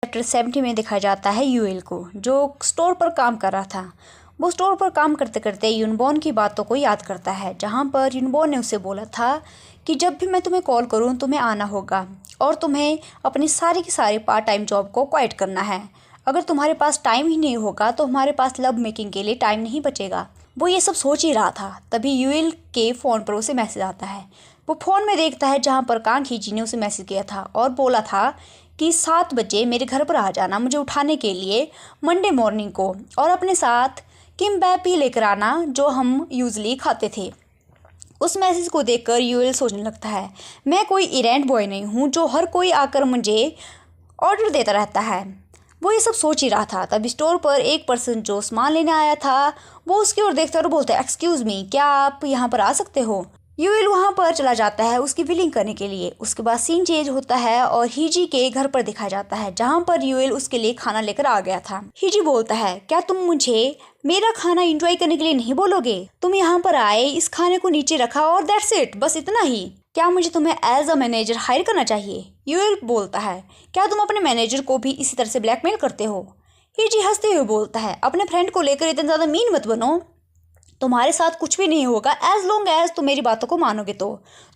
Chapter 70 में दिखाया जाता है यूएल को, जो स्टोर पर काम कर रहा था। वो स्टोर पर काम करते करते यूनबॉर्न की बातों को याद करता है, जहाँ पर यूनबॉर्न ने उसे बोला था कि जब भी मैं तुम्हें कॉल करूँ तुम्हें आना होगा और तुम्हें अपनी सारी की सारी पार्ट टाइम जॉब को क्वाइट करना है। अगर तुम्हारे पास टाइम ही नहीं होगा तो हमारे पास लव मेकिंग के लिए टाइम नहीं बचेगा। वो ये सब सोच ही रहा था, तभी यूएल के फ़ोन पर उसे मैसेज आता है। वो फ़ोन में देखता है जहाँ पर कांग हीजी ने उसे मैसेज किया था और बोला था कि 7 बजे मेरे घर पर आ जाना मुझे उठाने के लिए मंडे मॉर्निंग को, और अपने साथ किम्बैप भी लेकर आना जो हम यूजली खाते थे। उस मैसेज को देखकर यूएल सोचने लगता है, मैं कोई इरेंट बॉय नहीं हूँ जो हर कोई आकर मुझे ऑर्डर देता रहता है। वो ये सब सोच ही रहा था, तभी स्टोर पर एक पर्सन जो सामान लेने आया था वो उसकी ओर देखता है और बोलता है, एक्सक्यूज़ मी, क्या आप यहाँ पर आ सकते हो। यूएल वहाँ पर चला जाता है उसकी बिलिंग करने के लिए। उसके बाद सीन चेंज होता है और हीजी के घर पर दिखाया जाता है, जहाँ पर यूएल उसके लिए खाना लेकर आ गया था। हीजी बोलता है, क्या तुम मुझे मेरा खाना एंजॉय करने के लिए नहीं बोलोगे? तुम यहाँ पर आए, इस खाने को नीचे रखा और दैट्स इट, बस इतना ही। क्या मुझे तुम्हें एज अ मैनेजर हायर करना चाहिए? यूएल बोलता है, क्या तुम अपने मैनेजर को भी इसी तरह से ब्लैकमेल करते हो? हीजी हंसते हुए बोलता है, अपने फ्रेंड को लेकर इतना ज़्यादा मीन मत बनो, तुम्हारे साथ कुछ भी नहीं होगा एज लॉन्ग एज तुम मेरी बातों को मानोगे तो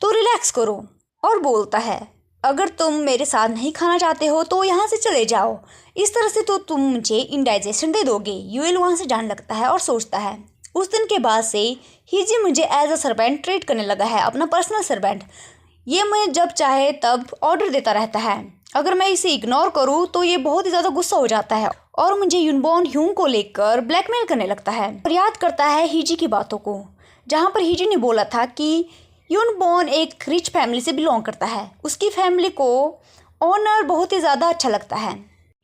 रिलैक्स करो। और बोलता है, अगर तुम मेरे साथ नहीं खाना चाहते हो तो यहाँ से चले जाओ, इस तरह से तो तुम मुझे इंडाइजेशन दे दोगे। यूएल वहाँ से जाने लगता है और सोचता है, उस दिन के बाद से हीजी मुझे एज अ सर्वेंट ट्रीट करने लगा है, अपना पर्सनल सर्वेंट। ये मैं जब चाहे तब ऑर्डर देता रहता है। अगर मैं इसे इग्नोर करूँ तो ये बहुत ही ज़्यादा गुस्सा हो जाता है और मुझे यूनबॉर्न ह्यूंग को लेकर ब्लैकमेल करने लगता है। और याद करता है हीजी की बातों को, जहाँ पर हीजी ने बोला था कि यूनबॉर्न एक रिच फैमिली से बिलोंग करता है, उसकी फैमिली को ऑनर बहुत ही ज़्यादा अच्छा लगता है।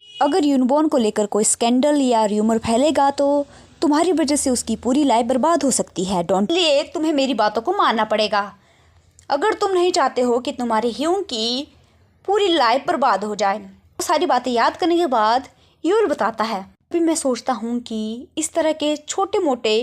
अगर यूनबॉर्न को लेकर कोई स्कैंडल या र्यूमर फैलेगा तो तुम्हारी वजह से उसकी पूरी लाइफ बर्बाद हो सकती है। डोंट लिए तुम्हें मेरी बातों को मानना पड़ेगा, अगर तुम नहीं चाहते हो कि तुम्हारे ह्यूंग की पूरी लाइफ बर्बाद हो जाए। सारी बातें याद करने के बाद यूएल बताता है, अभी मैं सोचता हूँ कि इस तरह के छोटे मोटे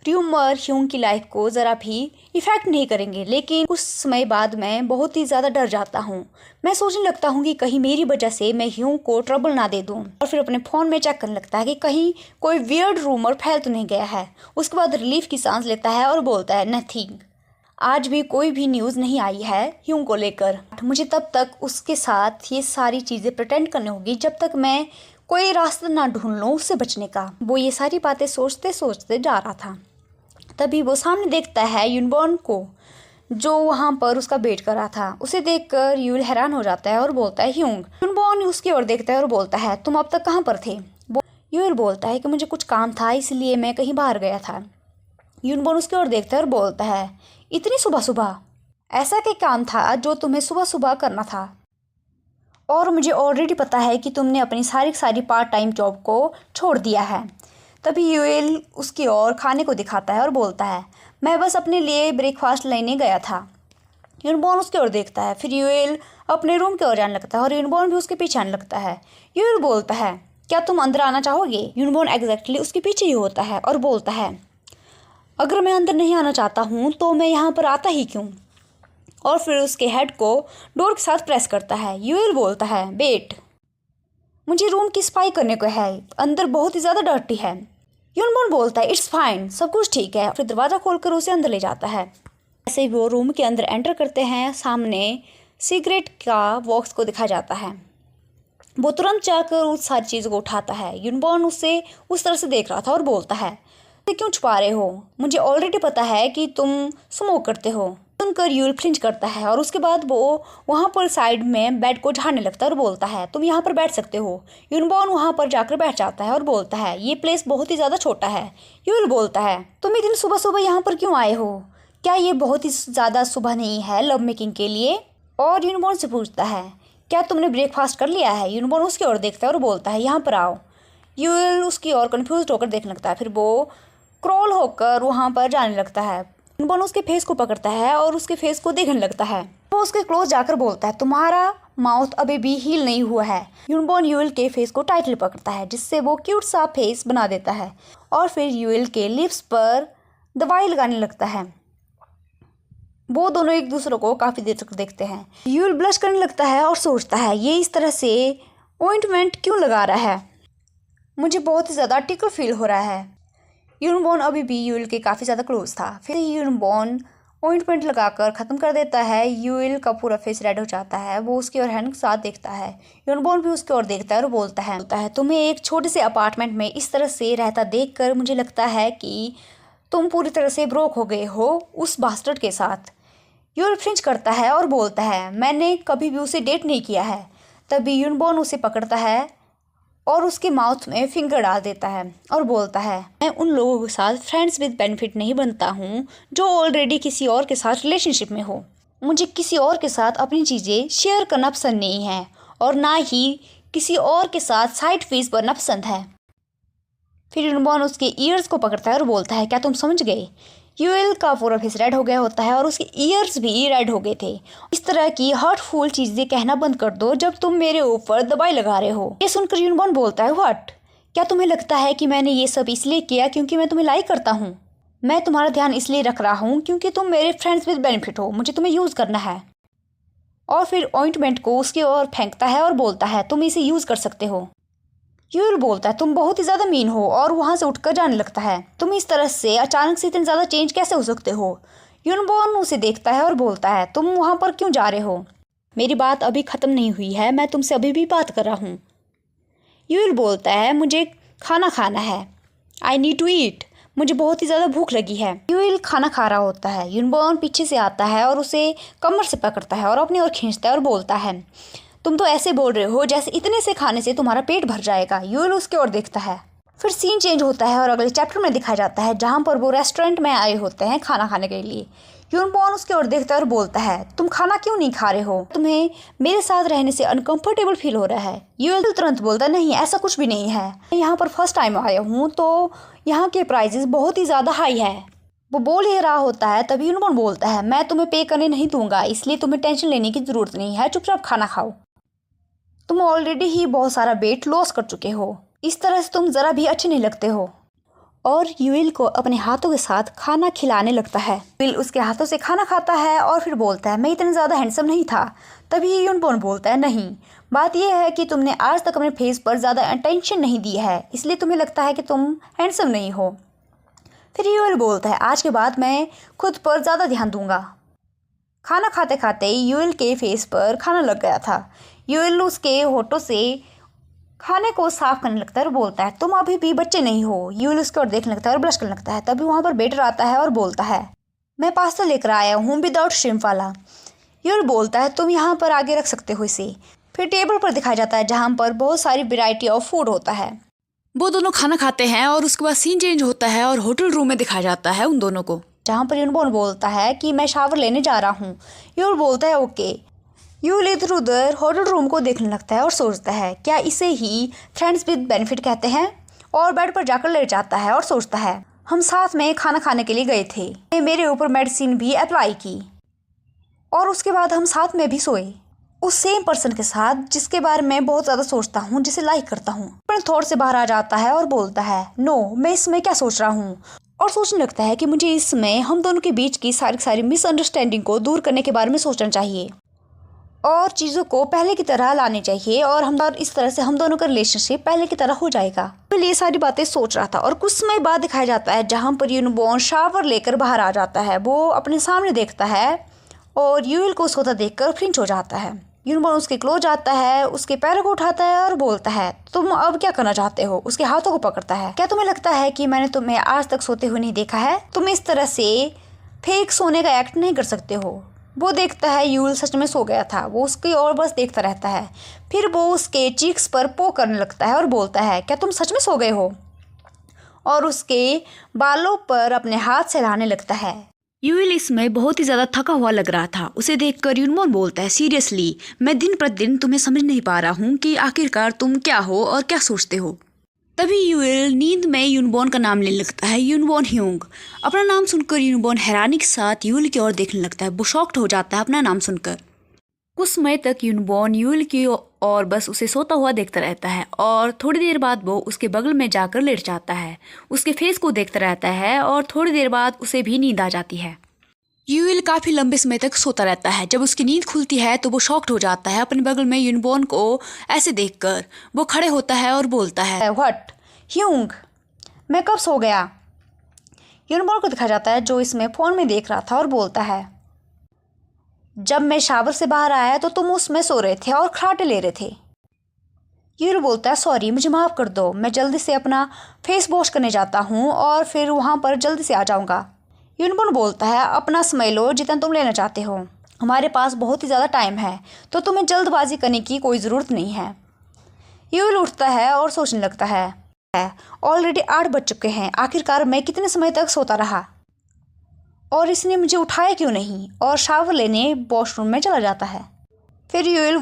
र्यूमर ह्यूंग की लाइफ को ज़रा भी इफ़ेक्ट नहीं करेंगे, लेकिन कुछ समय बाद मैं बहुत ही ज़्यादा डर जाता हूँ। मैं सोचने लगता हूँ कि कहीं मेरी वजह से मैं ह्यूंग को ट्रबल ना दे दूँ, और फिर अपने फ़ोन में चेक करने लगता है कि कहीं कोई वियर्ड रूमर फैल तो नहीं गया है। उसके बाद रिलीफ की सांस लेता है और बोलता है, नथिंग, आज भी कोई भी न्यूज़ नहीं आई है ह्यूंग को लेकर। मुझे तब तक उसके साथ ये सारी चीज़ें प्रिटेंड करनी होगी जब तक मैं कोई रास्ता ना ढूंढ लूँ उससे बचने का। वो ये सारी बातें सोचते सोचते जा रहा था, तभी वो सामने देखता है यूनबॉर्न को, जो वहाँ पर उसका वेट कर रहा था। उसे देखकर यूएल हैरान हो जाता है और बोलता है, ह्यूंग। यूनबॉर्न उसकी ओर देखता है और बोलता है, तुम अब तक कहाँ पर थे? यूएल बोलता है कि मुझे कुछ काम था इसलिए मैं कहीं बाहर गया था। यूनबॉर्न उसकी ओर देखता है और बोलता है, इतनी सुबह सुबह ऐसा क्या काम था जो तुम्हें सुबह सुबह करना था? और मुझे ऑलरेडी पता है कि तुमने अपनी सारी पार्ट टाइम जॉब को छोड़ दिया है। तभी यूएल उसकी ओर खाने को दिखाता है और बोलता है, मैं बस अपने लिए ब्रेकफास्ट लेने गया था। यूनबॉर्न उसकी ओर देखता है, फिर यूएल अपने रूम की ओर जाने लगता है और यूनबॉर्न भी उसके पीछे आने लगता है। यूएल बोलता है, क्या तुम अंदर आना चाहोगे? यूनबॉर्न एग्जैक्टली उसके पीछे ही होता है और बोलता है, अगर मैं अंदर नहीं आना चाहता हूँ तो मैं यहाँ पर आता ही क्यों? और फिर उसके हेड को डोर के साथ प्रेस करता है। यूएल बोलता है, वेट, मुझे रूम की सफाई करने को है, अंदर बहुत ही ज़्यादा डर्टी है। यूनबॉर्न बोलता है, इट्स फाइन, सब कुछ ठीक है। फिर दरवाज़ा खोलकर उसे अंदर ले जाता है। ऐसे ही वो रूम के अंदर एंटर करते हैं, सामने सिगरेट का बॉक्स को दिखाया जाता है। वो तुरंत जाकर उस सारी चीज़ को उठाता है। यूनबॉर्न उसे उस तरह से देख रहा था और बोलता है, क्यों छुपा रहे हो? मुझे ऑलरेडी पता है कि तुम स्मोक करते हो। सुनकर यूएल फ्लिंच करता है और उसके बाद वो वहाँ पर साइड में बेड को झाड़ने लगता है और बोलता है, तुम यहाँ पर बैठ सकते हो। यूनबॉर्न वहाँ पर जाकर बैठ जाता है और बोलता है, ये प्लेस बहुत ही ज़्यादा छोटा है। यूएल बोलता है, तुम इतनी सुबह सुबह यहाँ पर क्यों आए हो? क्या ये बहुत ही ज़्यादा सुबह नहीं है लव मेकिंग के लिए? और यूनबॉर्न से पूछता है, क्या तुमने ब्रेकफास्ट कर लिया है? यूनबॉर्न उसकी ओर देखता है और बोलता है, यहाँ पर आओ। यूएल उसकी ओर कन्फ्यूज होकर देखने लगता है, फिर वो क्रॉल होकर वहाँ पर जाने लगता है। यूनबॉर्न उसके फेस को पकड़ता है और उसके फेस को देखने लगता है। वो उसके क्लोज जाकर बोलता है, तुम्हारा माउथ अभी भी हील नहीं हुआ है। यूनबॉर्न यूएल के फेस को टाइटली पकड़ता है, जिससे वो क्यूट सा फेस बना देता है और फिर यूएल के लिप्स पर दवाई लगाने लगता है। वो दोनों एक दूसरे को काफ़ी देर तक देखते हैं। यूएल ब्लश करने लगता है और सोचता है, ये इस तरह से ऑइंटमेंट क्यों लगा रहा है? मुझे बहुत ही ज़्यादा टिकल फील हो रहा है। यूनबॉर्न अभी भी यूएल के काफ़ी ज़्यादा क्लोज था। फिर यूनबॉर्न ऑइंटमेंट लगाकर ख़त्म कर देता है। यूएल का पूरा फेस रेड हो जाता है। वो उसकी और हैंड के साथ देखता है। यूनबॉर्न भी उसकी ओर देखता है और बोलता है तुम्हें एक छोटे से अपार्टमेंट में इस तरह से रहता देखकर मुझे लगता है कि तुम पूरी तरह से ब्रोक हो गए हो उस बास्टर्ड के साथ। यूएल फ्रिंज करता है और बोलता है मैंने कभी भी उसे डेट नहीं किया है। तभी यूनबॉर्न उसे पकड़ता है और उसके माउथ में फिंगर डाल देता है और बोलता है मैं उन लोगों के साथ फ्रेंड्स विद बेनिफिट नहीं बनता हूँ जो ऑलरेडी किसी और के साथ रिलेशनशिप में हो। मुझे किसी और के साथ अपनी चीज़ें शेयर करना पसंद नहीं है और ना ही किसी और के साथ साइड फेस बनना पसंद है। फिर यूनबॉर्न उसके ईयर्स को पकड़ता है और बोलता है क्या तुम समझ गए? यूएल का पूरा फेस रेड हो गया होता है और उसके ईयर्स भी रेड हो गए थे। इस तरह की हर्टफुल चीज़ें कहना बंद कर दो जब तुम मेरे ऊपर दबाई लगा रहे हो। ये सुनकर यूनबॉर्न बोलता है व्हाट? क्या तुम्हें लगता है कि मैंने ये सब इसलिए किया क्योंकि मैं तुम्हें लाइक करता हूँ? मैं तुम्हारा ध्यान इसलिए रख रहा हूँ क्योंकि तुम मेरे फ्रेंड्स विद बेनिफिट हो। मुझे तुम्हें यूज़ करना है। और फिर ऑइंटमेंट को उसकी ओर फेंकता है और बोलता है तुम इसे यूज़ कर सकते हो। यूएल बोलता है तुम बहुत ही ज़्यादा मीन हो और वहाँ से उठकर जाने लगता है। तुम इस तरह से अचानक से इतने ज़्यादा चेंज कैसे हो सकते हो? यूनबॉर्न उसे देखता है और बोलता है तुम वहाँ पर क्यों जा रहे हो? मेरी बात अभी ख़त्म नहीं हुई है, मैं तुमसे अभी भी बात कर रहा हूँ। यूएल बोलता है मुझे खाना खाना है। I need to eat. मुझे बहुत ही ज़्यादा भूख लगी है। यूएल खाना खा रहा होता है। यूनबॉर्न पीछे से आता है और उसे कमर से पकड़ता है और अपनी ओर खींचता है और बोलता है तुम तो ऐसे बोल रहे हो जैसे इतने से खाने से तुम्हारा पेट भर जाएगा। यूएल उसकी ओर देखता है। फिर सीन चेंज होता है और अगले चैप्टर में दिखाया जाता है जहाँ पर वो रेस्टोरेंट में आए होते हैं खाना खाने के लिए। यूनबॉर्न उसकी ओर देखता है और बोलता है तुम खाना क्यों नहीं खा रहे हो? तुम्हें मेरे साथ रहने से अनकंफर्टेबल फील हो रहा है। यूएल तुरंत बोलता नहीं ऐसा कुछ भी नहीं है। मैं यहाँ पर फर्स्ट टाइम आया हूँ तो यहाँ के प्राइजेस बहुत ही ज़्यादा हाई है। वो बोल ही रहा होता है तभी यूनबॉर्न बोलता है मैं तुम्हें पे करने नहीं दूंगा, इसलिए तुम्हें टेंशन लेने की ज़रूरत नहीं है। चुपचाप खाना खाओ। तुम ऑलरेडी ही बहुत सारा वेट लॉस कर चुके हो। इस तरह से तुम ज़रा भी अच्छे नहीं लगते हो। और यूएल को अपने हाथों के साथ खाना खिलाने लगता है। यूएल उसके हाथों से खाना खाता है और फिर बोलता है मैं इतना ज़्यादा हैंडसम नहीं था। तभी यूनबॉर्न बोलता है नहीं, बात यह है कि तुमने आज तक अपने फेस पर ज़्यादा अटेंशन नहीं दी है, इसलिए तुम्हें लगता है कि तुम हैंडसम नहीं हो। फिर यूएल बोलता है आज के बाद मैं खुद पर ज़्यादा ध्यान दूंगा। खाना खाते खाते यूएल के फेस पर खाना लग गया था। यूएल उसके होठों से खाने को साफ करने लगता है और बोलता है तुम अभी भी बच्चे नहीं हो। यूएल उसकी ओर देखने लगता है और ब्लश करने लगता है। तभी वहाँ पर वेटर आता है और बोलता है मैं पास्ता लेकर आया हूँ विदाउट श्रिम्प वाला। यूएल बोलता है तुम यहाँ पर आगे रख सकते हो इसे। फिर टेबल पर दिखाया जाता है जहाँ पर बहुत सारी वैरायटी ऑफ फूड होता है। वो दोनों खाना खाते हैं और उसके बाद सीन चेंज होता है और होटल रूम में दिखाया जाता है उन दोनों को, जहाँ पर यूनबॉर्न बोलता है कि मैं शावर लेने जा रहा हूँ। यूएल बोलता है ओके। यूएल इधर उधर होटल रूम को देखने लगता है और सोचता है क्या इसे ही फ्रेंड्स विद बेनिफिट कहते हैं, और बेड पर जाकर लेट जाता है और सोचता है हम साथ में खाना खाने के लिए गए थे, मेरे ऊपर मेडिसिन भी अप्लाई की और उसके बाद हम साथ में भी सोए उस सेम पर्सन के साथ जिसके बारे में बहुत ज़्यादा सोचता हूँ, जिसे लाइक करता हूँ। अपने थॉट से बाहर आ जाता है और बोलता है नो मैं इसमें क्या सोच रहा हूँ, और सोचने लगता है कि मुझे इसमें हम दोनों के बीच की सारी मिसअंडरस्टैंडिंग को दूर करने के बारे में सोचना चाहिए और चीज़ों को पहले की तरह लानी चाहिए और इस तरह से हम दोनों का रिलेशनशिप पहले की तरह हो जाएगा। तो ये सारी बातें सोच रहा था और कुछ समय बाद दिखाया जाता है जहाँ पर यूनबॉर्न शावर लेकर बाहर आ जाता है। वो अपने सामने देखता है और यूएल को सोता देखकर फ्रिंच हो जाता है। यूनबॉर्न उसके क्लोज आता है, उसके पैरों को उठाता है और बोलता है तुम अब क्या करना चाहते हो। उसके हाथों को पकड़ता है। क्या तुम्हें लगता है कि मैंने तुम्हें आज तक सोते हुए नहीं देखा है? तुम इस तरह से फेक सोने का एक्ट नहीं कर सकते हो। वो देखता है यूएल सच में सो गया था। वो उसकी ओर बस देखता रहता है। फिर वो उसके चीक्स पर पो करने लगता है और बोलता है क्या तुम सच में सो गए हो, और उसके बालों पर अपने हाथ से हिलाने लगता है। यूएल इसमें बहुत ही ज़्यादा थका हुआ लग रहा था। उसे देखकर यूनबॉर्न बोलता है सीरियसली मैं दिन प्रतिदिन तुम्हें समझ नहीं पा रहा हूँ कि आखिरकार तुम क्या हो और क्या सोचते हो। तभी यूएल नींद में यूनबॉर्न का नाम लेने लगता है, यूनबॉर्न ह्योंग। अपना नाम सुनकर यूनबॉर्न हैरानी के साथ यूएल की ओर देखने लगता है। वो शॉक्ड हो जाता है अपना नाम सुनकर। कुछ समय तक यूनबॉर्न यूएल की ओर बस उसे सोता हुआ देखता रहता है और थोड़ी देर बाद वो उसके बगल में जाकर लेट जाता है। उसके फेस को देखता रहता है और थोड़ी देर बाद उसे भी नींद आ जाती है। यूएल काफी लंबे समय तक सोता रहता है। जब उसकी नींद खुलती है तो वो शॉक्ड हो जाता है अपने बगल में यूनबॉर्न को ऐसे देखकर। वो खड़े होता है और बोलता है, व्हाट ह्यूंग, मैं कब सो गया? यूनबॉर्न को दिखा जाता है जो इसमें फ़ोन में देख रहा था और बोलता है, जब मैं शावर से बाहर आया तो तुम उसमें सो रहे थे और खराटे ले रहे थे। यूएल बोलता है, सॉरी, मुझे माफ़ कर दो, मैं जल्दी से अपना फेस वॉश करने जाता हूँ और फिर वहाँ पर जल्दी से आ जाऊँगा। यूनबॉर्न बोलता है, अपना समय लो जितना तुम लेना चाहते हो, हमारे पास बहुत ही ज़्यादा टाइम है तो तुम्हें जल्दबाजी करने की कोई ज़रूरत नहीं है। यूएल उठता है और सोचने लगता है, ऑलरेडी 8 बज चुके हैं, आखिरकार मैं कितने समय तक सोता रहा और इसने मुझे उठाया क्यों नहीं, और शावर लेने वॉशरूम में चला जाता है। फिर यूएल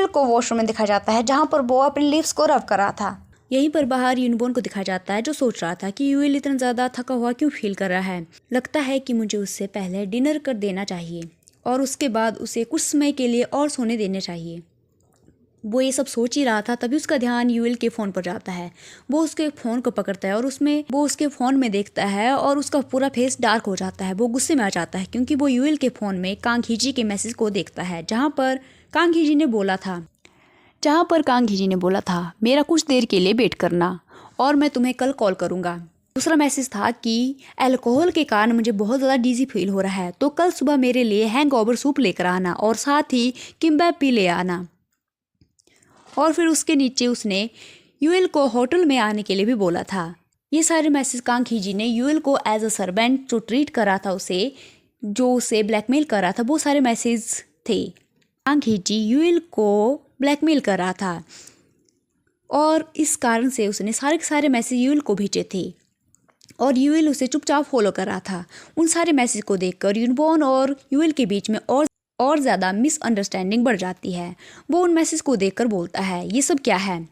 को वॉशरूम में दिखाया जाता है जहाँ पर वो अपने लिप्स को रब कर रहा था। यहीं पर बाहर यूनबॉर्न को दिखाया जाता है जो सोच रहा था कि यूएल इतना ज़्यादा थका हुआ क्यों फील कर रहा है। लगता है कि मुझे उससे पहले डिनर कर देना चाहिए और उसके बाद उसे कुछ समय के लिए और सोने देना चाहिए। वो ये सब सोच ही रहा था, तभी उसका ध्यान यूएल के फ़ोन पर जाता है। वो उसके फ़ोन को पकड़ता है और वो उसके फ़ोन में देखता है और उसका पूरा फेस डार्क हो जाता है। वो गुस्से में आ जाता है क्योंकि वो यूएल के फ़ोन में कांग हीजी के मैसेज को देखता है जहाँ पर कांग हीजी ने बोला था मेरा कुछ देर के लिए वेट करना और मैं तुम्हें कल कॉल करूँगा। दूसरा मैसेज था कि अल्कोहल के कारण मुझे बहुत ज़्यादा डिजी फील हो रहा है तो कल सुबह मेरे लिए हैंगओवर सूप लेकर आना और साथ ही किम्बैप भी ले आना। और फिर उसके नीचे उसने यूएल को होटल में आने के लिए भी बोला था। ये सारे मैसेज कांग हीजी ने यूएल को एज अ सर्वेंट जो ट्रीट करा था जो उसे ब्लैकमेल कर रहा था, वो सारे मैसेज थे। कांग हीजी यूएल को ब्लैकमेल कर रहा था और इस कारण से उसने सारे के सारे मैसेज यूएल को भेजे थे और यूएल उसे चुपचाप फॉलो कर रहा था। उन सारे मैसेज को देखकर यूनबॉर्न और यूएल के बीच में और ज़्यादा मिसअंडरस्टैंडिंग बढ़ जाती है। वो उन मैसेज को देखकर बोलता है, ये सब क्या है,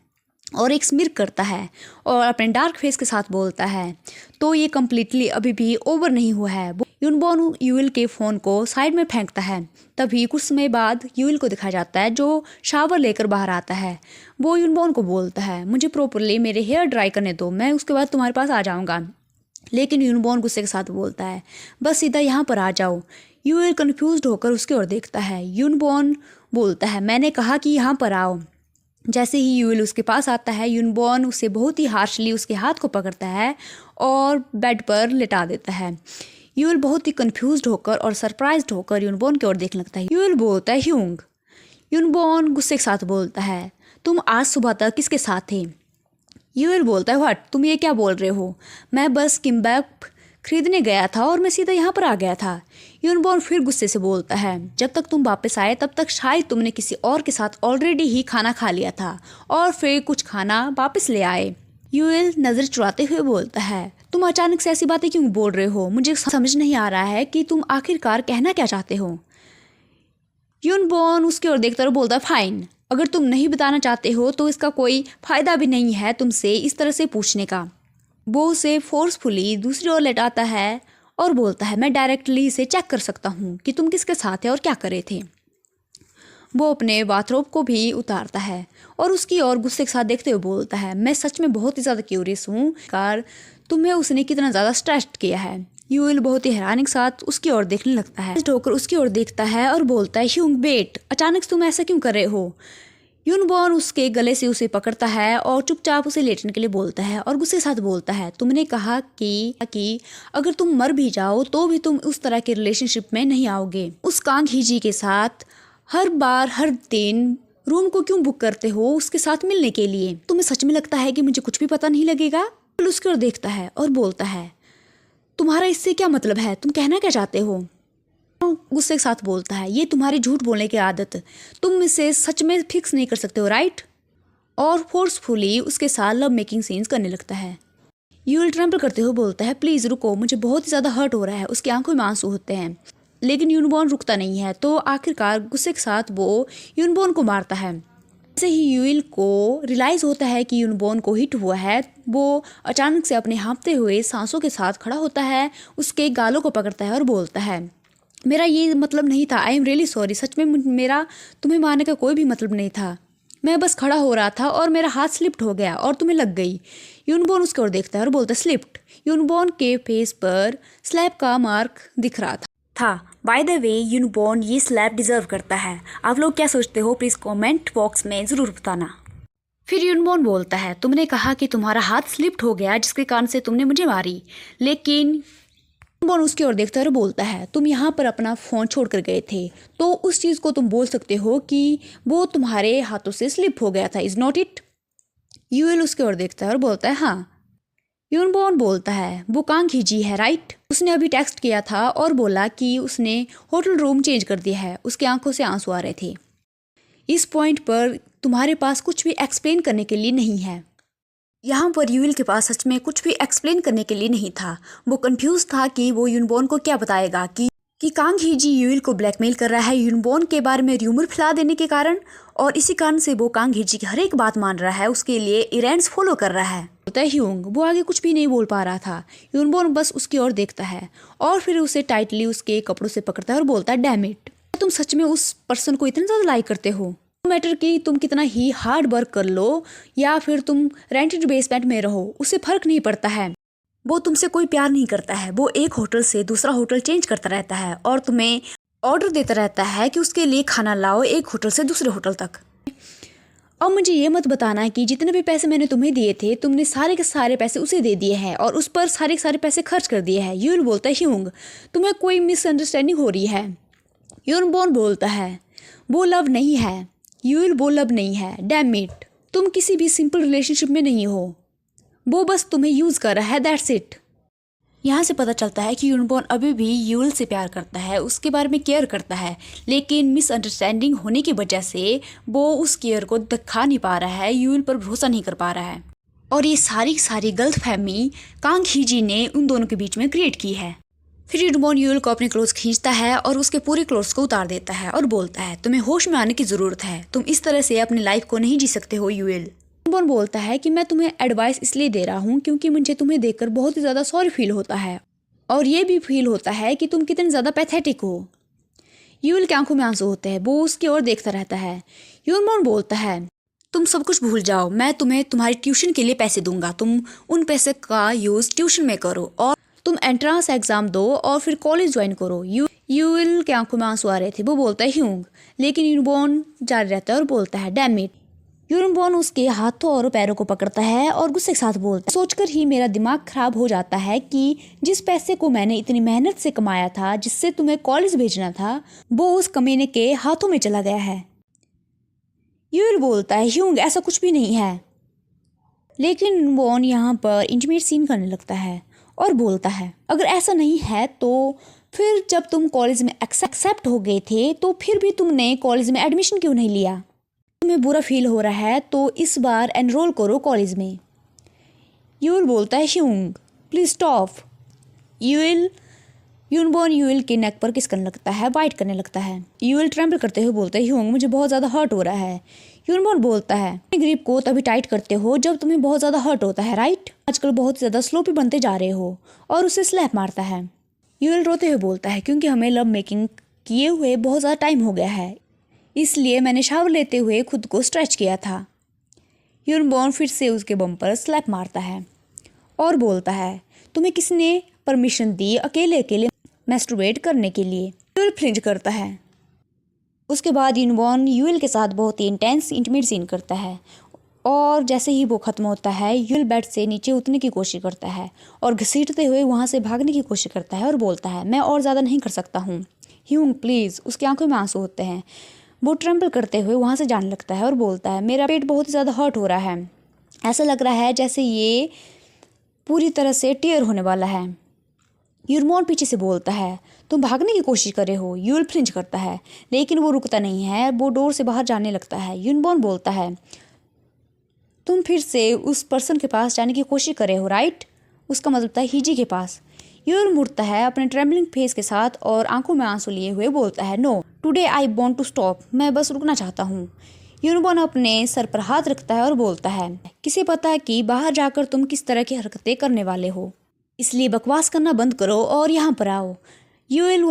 और एक स्मिर करता है और अपने डार्क फेस के साथ बोलता है, तो ये कम्प्लीटली अभी भी ओवर नहीं हुआ है। यूनबॉर्न यूएल के फ़ोन को साइड में फेंकता है। तभी कुछ समय बाद यूएल को दिखाया जाता है जो शावर लेकर बाहर आता है। वो यूनबॉर्न को बोलता है, मुझे प्रॉपरली मेरे हेयर ड्राई करने दो, मैं उसके बाद तुम्हारे पास आ जाऊँगा। लेकिन यूनबॉर्न गुस्से के साथ बोलता है, बस सीधा यहाँ पर आ जाओ। यूएल कन्फ्यूज्ड होकर उसकी ओर देखता है। यूनबॉर्न बोलता है, मैंने कहा कि यहाँ पर आओ। जैसे ही यूएल उसके पास आता है, यूनबॉर्न उसे बहुत ही हार्शली उसके हाथ को पकड़ता है और बेड पर लिटा देता है। यूएल बहुत ही कन्फ्यूज्ड होकर और सरप्राइज्ड होकर यूनबॉर्न की ओर देखने लगता है। यूएल बोलता है, ह्यूंग। यूनबॉर्न गुस्से के साथ बोलता है, तुम आज सुबह तक किसके साथ थे? यूएल बोलता है, व्हाट, तुम ये क्या बोल रहे हो? मैं बस किम्बैप खरीदने गया था और मैं सीधा यहाँ पर आ गया था। यूनबॉर्न फिर गुस्से से बोलता है, जब तक तुम वापस आए तब तक शायद तुमने किसी और के साथ ऑलरेडी ही खाना खा लिया था और फिर कुछ खाना वापस ले आए। यूएल नज़र चुराते हुए बोलता है, तुम अचानक से ऐसी बातें क्यों बोल रहे हो? मुझे समझ नहीं आ रहा है कि तुम आखिरकार कहना क्या चाहते हो। यूनबॉर्न उसकी ओर देखता और बोलता है, फाइन, अगर तुम नहीं बताना चाहते हो तो इसका कोई फ़ायदा भी नहीं है तुमसे इस तरह से पूछने का। वो उसे फोर्सफुली दूसरी ओर लेटाता है और बोलता है, मैं डायरेक्टली इसे चेक कर सकता हूँ कि तुम किसके साथ थे और क्या करे थे। वो अपने बाथरोब को भी उतारता है और उसकी ओर गुस्से के साथ देखते हुए बोलता है, मैं सच में बहुत ही ज़्यादा क्यूरियस हूँ कार तुम्हें उसने कितना ज़्यादा स्ट्रेस्ड किया है। यूएल बहुत ही हैरानी के साथ उसकी ओर देखने लगता है। होकर उसकी ओर देखता है और बोलता है, ह्यूंग वेट, अचानक से तुम ऐसा क्यों कर रहे हो? यूनबॉर्न उसके गले से उसे पकड़ता है और चुपचाप उसे लेटने के लिए बोलता है और गुस्से के साथ बोलता है, तुमने कहा कि अगर तुम मर भी जाओ तो भी तुम उस तरह के रिलेशनशिप में नहीं आओगे। उस कांग हीजी के साथ हर दिन रूम को क्यों बुक करते हो उसके साथ मिलने के लिए? तुम्हें सच में लगता है कि मुझे कुछ भी पता नहीं लगेगा? उसकी ओर देखता है और बोलता है, तुम्हारा इससे क्या मतलब है? तुम कहना क्या चाहते हो? गुस्से के साथ बोलता है, ये तुम्हारी झूठ बोलने की आदत, तुम इसे सच में फिक्स नहीं कर सकते हो, राइट? और फोर्सफुली उसके साथ लव मेकिंग सीन्स करने लगता है। यूएल ट्रम्पल करते हुए बोलता है, प्लीज़ रुको, मुझे बहुत ही ज़्यादा हर्ट हो रहा है। उसकी आंखों में आंसू होते हैं लेकिन यूनबॉर्न रुकता नहीं है, तो आखिरकार गुस्से के साथ वो यूनबॉर्न को मारता है। जैसे ही यूएल को रियलाइज़ होता है कि यूनबॉर्न को हिट हुआ है, वो अचानक से अपने हाँफते हुए सांसों के साथ खड़ा होता है, उसके गालों को पकड़ता है और बोलता है, मेरा ये मतलब नहीं था, आई एम रियली सॉरी, सच में मेरा तुम्हें मारने का कोई भी मतलब नहीं था, मैं बस खड़ा हो रहा था और मेरा हाथ स्लिप्ड हो गया और तुम्हें लग गई। यूनबॉर्न उसकी ओर देखता है और बोलता है स्लिप्ड। यूनबॉर्न के फेस पर स्लैप का मार्क दिख रहा था। बाय द वे यूनबॉर्न ये स्लैप डिजर्व करता है। आप लोग क्या सोचते हो प्लीज कमेंट बॉक्स में ज़रूर बताना। फिर यूनबॉर्न बोलता है तुमने कहा कि तुम्हारा हाथ स्लिप्ड हो गया जिसके कारण से तुमने मुझे मारी, लेकिन यूनबॉर्न उसकी ओर देखता है और बोलता है तुम यहाँ पर अपना फ़ोन छोड़ कर गए थे, तो उस चीज़ को तुम बोल सकते हो कि वो तुम्हारे हाथों से स्लिप हो गया था, इज़ नॉट इट? यूएल उसकी ओर देखता है और बोलता है हाँ। यूनबॉर्न बोलता है वो कांग हीजी है राइट? उसने अभी टेक्स्ट किया था और बोला कि उसने होटल रूम चेंज कर दिया है। उसकी आंखों से आंसू आ रहे थे। इस पॉइंट पर तुम्हारे पास कुछ भी एक्सप्लेन करने के लिए नहीं है। यहाँ पर यूएल के पास सच में कुछ भी एक्सप्लेन करने के लिए नहीं था। वो कंफ्यूज था कि वो यूनबॉर्न को क्या बताएगा कि कांग हीजी यूएल को ब्लैकमेल कर रहा है यूनबॉर्न के बारे में र्यूमर फैला देने के कारण, और इसी कारण से वो कांग हीजी की हर एक बात मान रहा है, उसके लिए इवेंट्स फॉलो कर रहा है। बोलता है ह्यूंग। वो आगे कुछ भी नहीं बोल पा रहा था। यूनबॉर्न बस उसकी ओर देखता है और फिर उसे टाइटली उसके कपड़ों से पकड़ता है और बोलता है डैम इट, तुम सच में उस पर्सन को इतना ज़्यादा लाइक करते हो? नो मैटर कि तुम कितना ही हार्ड वर्क कर लो या फिर तुम रेंटेड बेसमेंट में रहो, उससे फर्क नहीं पड़ता है। वो तुमसे कोई प्यार नहीं करता है। वो एक होटल से दूसरा होटल चेंज करता रहता है और तुम्हें ऑर्डर देता रहता है कि उसके लिए खाना लाओ एक होटल से दूसरे होटल तक। और मुझे ये मत बताना कि जितने भी पैसे मैंने तुम्हें दिए थे तुमने सारे के सारे पैसे उसे दे दिए हैं और उस पर सारे के सारे पैसे खर्च कर दिए हैं। यूएल बोलता है ह्यूंग तुम्हें कोई मिसअंडरस्टैंडिंग हो रही है। यूनबॉर्न बोलता है वो लव नहीं है। यूएल वो लव नहीं है, डैम इट, तुम किसी भी सिंपल रिलेशनशिप में नहीं हो। वो बस तुम्हें यूज़ कर रहा है, दैट्स इट। यहाँ से पता चलता है कि यूनबॉर्न अभी भी यूएल से प्यार करता है, उसके बारे में केयर करता है, लेकिन मिसअंडरस्टैंडिंग होने की वजह से वो उस केयर को दिखा नहीं पा रहा है, यूएल पर भरोसा नहीं कर पा रहा है। और ये सारी गलतफहमी कांग हीजी ने उन दोनों के बीच में क्रिएट की है। फिर यूनबॉर्न यूएल को अपने क्लोथ्स खींचता है और उसके पूरे क्लोथ्स को उतार देता है और बोलता है तुम्हें होश में आने की ज़रूरत है, तुम इस तरह से अपनी लाइफ को नहीं जी सकते हो यूएल। यूनबॉर्न बोलता है कि मैं तुम्हें एडवाइस इसलिए दे रहा हूँ क्योंकि मुझे तुम्हें देखकर बहुत ही ज़्यादा सॉरी फील होता है और ये भी फील होता है कि तुम कितने ज़्यादा पैथेटिक हो। यूएल की आंखों में आंसू होते हैं, वो उसकी ओर देखता रहता है। यूनबॉर्न बोलता है तुम सब कुछ भूल जाओ, मैं तुम्हें तुम्हारी ट्यूशन के लिए पैसे दूंगा, तुम उन पैसे का यूज़ ट्यूशन में करो और तुम एंट्रेंस एग्जाम दो और फिर कॉलेज ज्वाइन करो। यूएल के आंखों में आंसू आ रहे थे। वो बोलता है ह्यूंग, लेकिन यूनबॉर्न जारी रहता है और बोलता है डैम इट। यूनबॉर्न उसके हाथों और पैरों को पकड़ता है और गुस्से के साथ बोलता है सोचकर ही मेरा दिमाग खराब हो जाता है कि जिस पैसे को मैंने इतनी मेहनत से कमाया था, जिससे तुम्हें कॉलेज भेजना था, वो उस कमीने के हाथों में चला गया है। यूएल बोलता है ह्यूंग ऐसा कुछ भी नहीं है, लेकिन यूनबॉर्न यहाँ पर इंटीमेट सीन करने लगता है और बोलता है अगर ऐसा नहीं है तो फिर जब तुम कॉलेज में एक्सेप्ट हो गए थे तो फिर भी तुमने कॉलेज में एडमिशन क्यों नहीं लिया? तुम्हें बुरा फील हो रहा है तो इस बार एनरोल करो कॉलेज में। यूएल बोलता है ह्यूंग प्लीज स्टॉप। यूनबॉर्न यूएल के नेक पर किस करने लगता है, बाइट करने लगता है। यूएल ट्रेम्बल करते हुए बोलता है ह्यूंग मुझे बहुत ज़्यादा हर्ट हो रहा है। यूनबॉर्न बोलता है अपने ग्रिप को तभी टाइट करते हो जब तुम्हें बहुत ज़्यादा हर्ट होता है राइट? आजकल बहुत ज़्यादा स्लोपी बनते जा रहे हो, और उसे स्लैप मारता है। यूएल रोते हुए बोलता है क्योंकि हमें लव मेकिंग किए हुए बहुत ज़्यादा टाइम हो गया है, इसलिए मैंने शावर लेते हुए खुद को स्ट्रेच किया था। यूनबॉर्न फिर से उसके बम पर स्लैप मारता है और बोलता है तुम्हें किसने परमिशन दी अकेले अकेले मैस्टरबेट करने के लिए? यूएल फ्लिंच करता है। उसके बाद यूनबॉर्न यूएल के साथ बहुत ही इंटेंस इंटीमेट सीन करता है और जैसे ही वो ख़त्म होता है यूएल बेड से नीचे उतरने की कोशिश करता है और घसीटते हुए वहाँ से भागने की कोशिश करता है और बोलता है मैं और ज़्यादा नहीं कर सकता हूँ ह्यूंग प्लीज़। उसकी आंखों में आंसू होते हैं। वो ट्रेम्बल करते हुए वहाँ से जाने लगता है और बोलता है मेरा पेट बहुत ज़्यादा हर्ट हो रहा है, ऐसा लग रहा है जैसे ये पूरी तरह से टीयर होने वाला है। यूनबॉर्न पीछे से बोलता है तुम भागने की कोशिश कर रहे हो। यूएल फ्लिंच करता है लेकिन वो रुकता नहीं है, वो डोर से बाहर जाने लगता है। यूनबॉर्न बोलता है तुम फिर से उस पर्सन के पास जाने की कोशिश कर रहे हो राइट? उसका मतलब था हीजी के पास। यूएल मुड़ता है अपने ट्रेम्बलिंग फेस के साथ और आंखों में आंसू लिए हुए बोलता है no today I want to stop, मैं बस रुकना चाहता हूँ। यूनबॉर्न अपने सर पर हाथ रखता है और बोलता है किसे पता है कि बाहर जाकर तुम किस तरह की हरकतें करने वाले हो, इसलिए बकवास करना बंद करो और यहाँ पर आओ। यूएल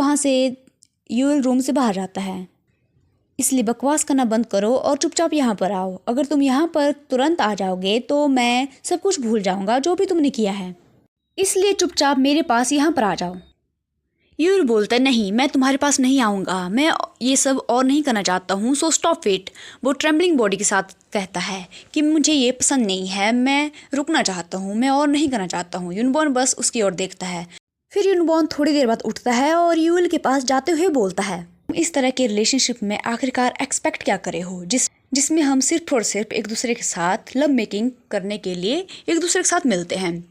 रूम से बाहर जाता है। इसलिए बकवास करना बंद करो और चुपचाप यहाँ पर आओ। अगर तुम यहाँ पर तुरंत आ जाओगे तो मैं सब कुछ भूल जाऊँगा जो भी तुमने किया है, इसलिए चुपचाप मेरे पास यहाँ पर आ जाओ। यूल बोलता है, नहीं, मैं तुम्हारे पास नहीं आऊँगा, मैं ये सब और नहीं करना चाहता हूँ, सो स्टॉप इट। वो ट्रेम्बलिंग बॉडी के साथ कहता है कि मुझे ये पसंद नहीं है, मैं रुकना चाहता हूँ, मैं और नहीं करना चाहता हूँ। यूनबॉर्न बस उसकी ओर देखता है। फिर यूनबॉर्न थोड़ी देर बाद उठता है और यूल के पास जाते हुए बोलता है, तुम इस तरह के रिलेशनशिप में आखिरकार एक्सपेक्ट क्या करे हो, जिसमें हम सिर्फ और सिर्फ एक दूसरे के साथ लव मेकिंग करने के लिए एक दूसरे के साथ मिलते हैं।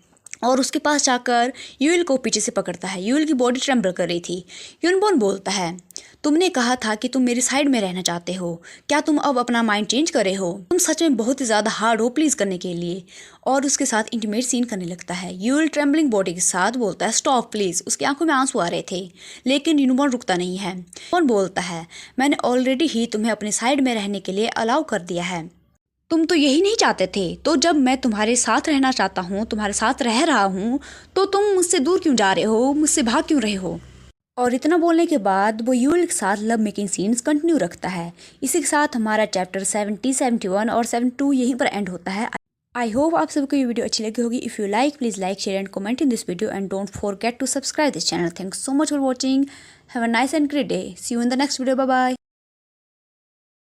और उसके पास जाकर यूएल को पीछे से पकड़ता है। यूएल की बॉडी ट्रेम्बल कर रही थी। यूनबॉर्न बोलता है, तुमने कहा था कि तुम मेरी साइड में रहना चाहते हो, क्या तुम अब अपना माइंड चेंज करे हो? तुम सच में बहुत ही ज़्यादा हार्ड हो प्लीज़ करने के लिए। और उसके साथ इंटीमेट सीन करने लगता है। यूएल ट्रेम्बलिंग बॉडी के साथ बोलता है, स्टॉप प्लीज़। उसकी आंखों में आंसू आ रहे थे, लेकिन यूनबॉर्न रुकता नहीं है। यूनबॉर्न बोलता है, मैंने ऑलरेडी ही तुम्हें अपनी साइड में रहने के लिए अलाउ कर दिया है, तुम तो यही नहीं चाहते थे, तो जब मैं तुम्हारे साथ रहना चाहता हूँ, तुम्हारे साथ रह रहा हूँ, तो तुम मुझसे दूर क्यों जा रहे हो, मुझसे भाग क्यों रहे हो? और इतना बोलने के बाद वो यूएल के साथ लव मेकिंग सीन्स कंटिन्यू रखता है। इसी के साथ हमारा चैप्टर 70, 71 और 72 यहीं पर एंड होता है। आई होप आप सबको ये वीडियो अच्छी लगी होगी। If you like, please like, share and comment in this video and don't forget to subscribe this channel. Thanks so much for watching. Have a nice and great day. See you in the next video. Bye bye.